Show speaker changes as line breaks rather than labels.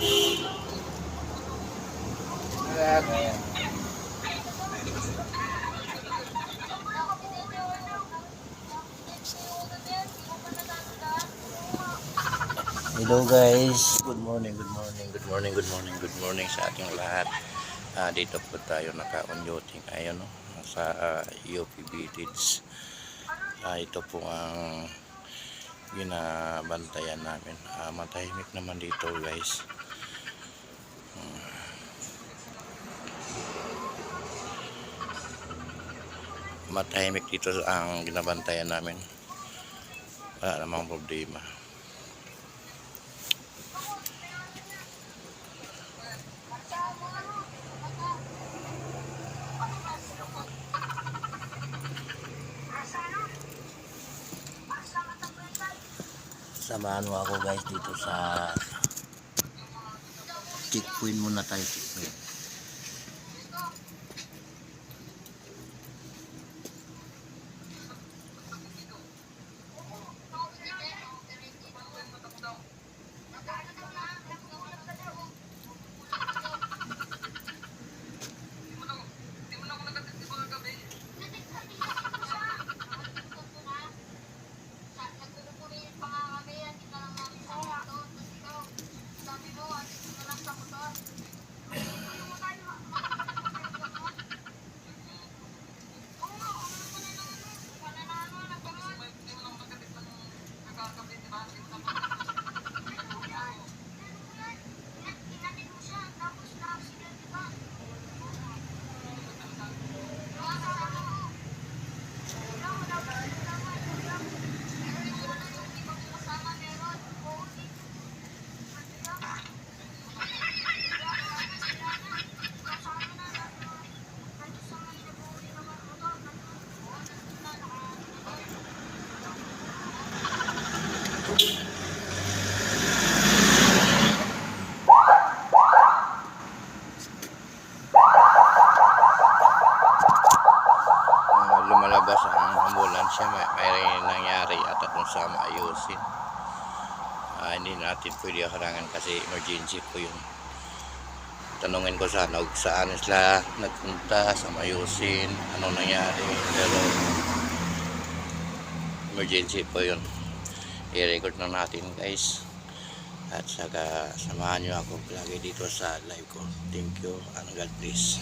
Hello guys, good morning, good morning, good morning, good morning, good morning sa ating lahat. Dito po tayo naka-on-duty ngayon, no? Sa UP Village. Ito po ang binabantayan namin. Matahimik naman dito guys. Matahimik dito ang ginabantayan namin. Wala namang problema. Samahan mo ako guys dito sa checkpoint muna tayo, checkpoint. Lumalabas ang ambulansya, may nangyari at kung sa maayusin. Hindi natin pwede harangan kasi emergency po yun. Tanungin ko sana kung saan sila nagpunta sa maayusin, ano nangyari, pero emergency po yun. I-record na natin guys, at saka samahan nyo ako lagi dito sa live ko. Thank you and God bless.